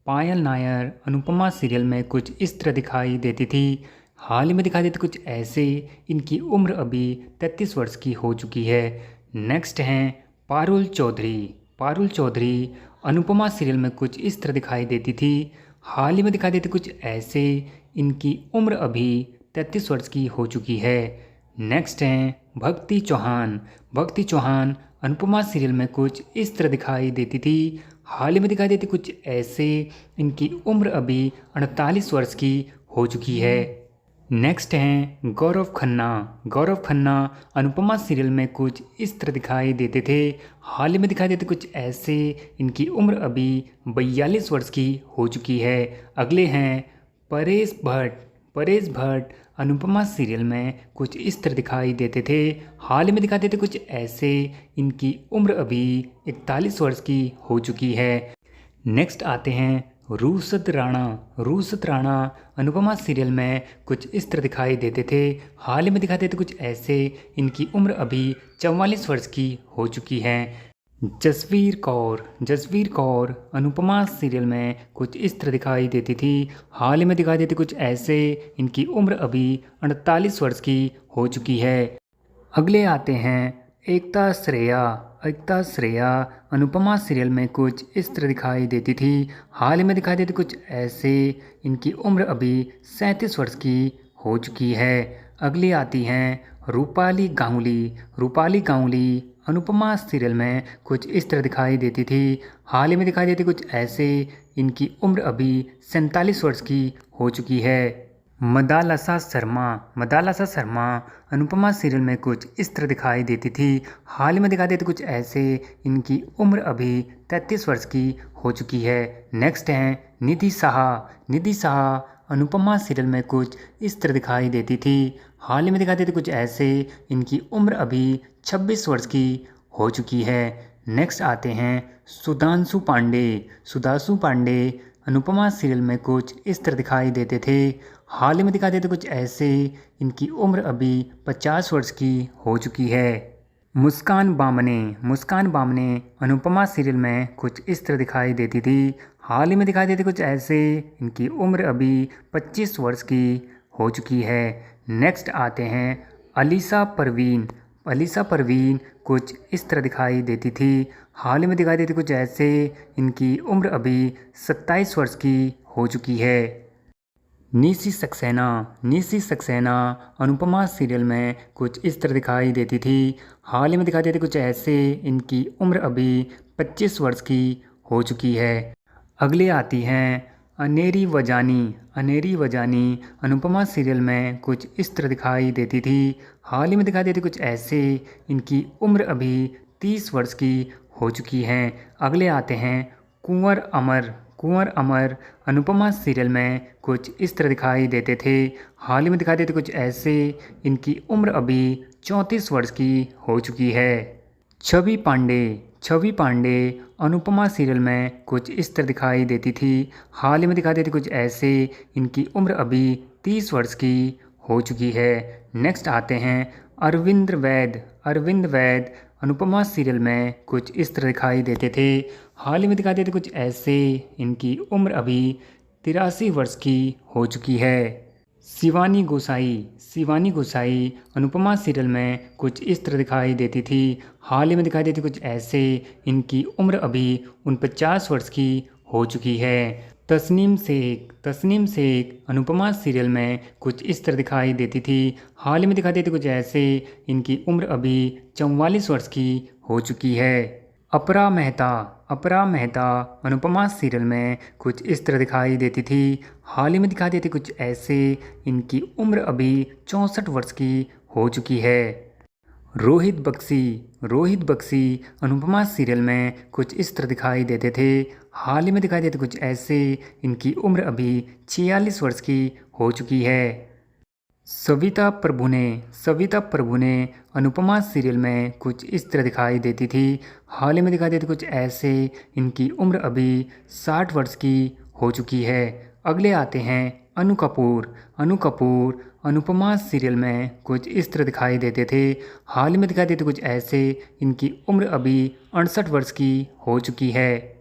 पायल Nair Anupama serial में कुछ इस तरह दिखाई देती थी। हाल ही में दिखाई देती कुछ ऐसे। इनकी उम्र अभी 33 वर्ष की हो चुकी है। नेक्स्ट हैं पारुल चौधरी अनुपमा सीरियल में कुछ इस तरह दिखाई देती थी। हाल ही में दिखाई देती कुछ ऐसे। इनकी उम्र अभी 33 वर्ष की हो चुकी है। नेक्स्ट हैं भक्ति चौहान अनुपमा सीरियल में कुछ इस तरह दिखाई देती थी। हाल ही में दिखाई देती कुछ ऐसे। इनकी उम्र अभी 48 वर्ष की हो चुकी है। नेक्स्ट हैं गौरव खन्ना अनुपमा सीरियल में कुछ इस तरह दिखाई देते थे। हाल ही में दिखाई देते कुछ ऐसे। इनकी उम्र अभी 42 वर्ष की हो चुकी है। अगले हैं परेश भट्ट अनुपमा सीरियल में कुछ इस तरह दिखाई देते थे। हाल ही में दिखाई देते कुछ ऐसे। इनकी उम्र अभी 41 वर्ष की हो चुकी है। नेक्स्ट आते हैं रूसत राणा अनुपमा सीरियल में कुछ इस तरह दिखाई देते थे। हाल ही में दिखाई देते कुछ ऐसे। इनकी उम्र अभी 44 वर्ष की हो चुकी है। जसवीर कौर अनुपमा सीरियल में कुछ इस तरह दिखाई देती थी। हाल ही में दिखाई देती कुछ ऐसे। इनकी उम्र अभी 48 वर्ष की हो चुकी है। अगले आते हैं एकता श्रेया अनुपमा सीरियल में कुछ इस तरह दिखाई देती थी। हाल ही में दिखाई देती कुछ ऐसे। इनकी उम्र अभी 37 वर्ष की हो चुकी है। अगली आती हैं रूपाली गांगुली अनुपमा सीरियल में कुछ इस तरह दिखाई देती थी। हाल ही में दिखाई देती कुछ ऐसे। इनकी उम्र अभी 47 वर्ष की हो चुकी है। मदालसा शर्मा अनुपमा सीरियल में कुछ इस तरह दिखाई देती थी। हाल ही में दिखाई देती कुछ ऐसे। इनकी उम्र अभी 33 वर्ष की हो चुकी है। नेक्स्ट हैं निधि साहा अनुपमा सीरियल में कुछ इस तरह दिखाई देती थी। हाल ही में दिखाई देती कुछ ऐसे। इनकी उम्र अभी 26 वर्ष की हो चुकी है। नेक्स्ट आते हैं सुधांशु पांडे अनुपमा सीरियल में कुछ इस तरह दिखाई देते थे। हाल ही में दिखाई देते कुछ ऐसे। इनकी उम्र अभी 50 वर्ष की हो चुकी है। मुस्कान बामने अनुपमा सीरियल में कुछ इस तरह दिखाई देती थी। हाल ही में दिखाई देती कुछ ऐसे। इनकी उम्र अभी 25 वर्ष की हो चुकी है। नेक्स्ट आते हैं अलीसा परवीन कुछ इस तरह दिखाई देती थी। हाल ही में दिखाई देती कुछ ऐसे। इनकी उम्र अभी 27 वर्ष की हो चुकी है। निशी सक्सेना अनुपमा सीरियल में कुछ इस तरह दिखाई देती थी। हाल ही में दिखाई देती कुछ ऐसे। इनकी उम्र अभी 25 वर्ष की हो चुकी है। अगले आती हैं अनेरी वजानी अनुपमा सीरियल में कुछ इस तरह दिखाई देती थी। हाल ही में दिखाई देती कुछ ऐसे। इनकी उम्र अभी 30 वर्ष की हो चुकी है। अगले आते हैं कुंवर अमर अनुपमा सीरियल में कुछ इस तरह दिखाई देते थे। हाल ही में दिखाई देते कुछ ऐसे। इनकी उम्र अभी 34 वर्ष की हो चुकी है। छवि पांडे अनुपमा सीरियल में कुछ इस तरह दिखाई देती थी। हाल ही में दिखाई देती कुछ ऐसे। इनकी उम्र अभी 30 वर्ष की हो चुकी है। नेक्स्ट आते हैं अरविंद वैद अनुपमा सीरियल में कुछ इस तरह दिखाई देते थे। हाल ही में दिखाई देते कुछ ऐसे। इनकी उम्र अभी 83 वर्ष की हो चुकी है। शिवानी गोसाई अनुपमा सीरियल में कुछ इस तरह दिखाई देती थी। हाल ही में दिखाई देती कुछ ऐसे। इनकी उम्र अभी 49 वर्ष की हो चुकी है। तस्नीम शेख अनुपमा सीरियल में कुछ इस तरह दिखाई देती थी। हाल ही में दिखाई देती कुछ ऐसे। इनकी उम्र अभी 44 वर्ष की हो चुकी है। अपरा मेहता अनुपमा सीरियल में कुछ इस तरह दिखाई देती थी। हाल ही में दिखाई देती कुछ ऐसे। इनकी उम्र अभी 64 वर्ष की हो चुकी है। रोहित बख्शी अनुपमा सीरियल में कुछ इस तरह दिखाई देते थे। हाल ही में दिखाई देते कुछ ऐसे। इनकी उम्र अभी 46 वर्ष की हो चुकी है। सविता प्रभु ने अनुपमा सीरियल में कुछ इस तरह दिखाई देती थी। हाल ही में दिखाई देती कुछ ऐसे। इनकी उम्र अभी 60 वर्ष की हो चुकी है। अगले आते हैं अनु कपूर अनुपमा सीरियल में कुछ इस तरह दिखाई देते थे। हाल ही में दिखाई देते कुछ ऐसे। इनकी उम्र अभी 68 वर्ष की हो चुकी है।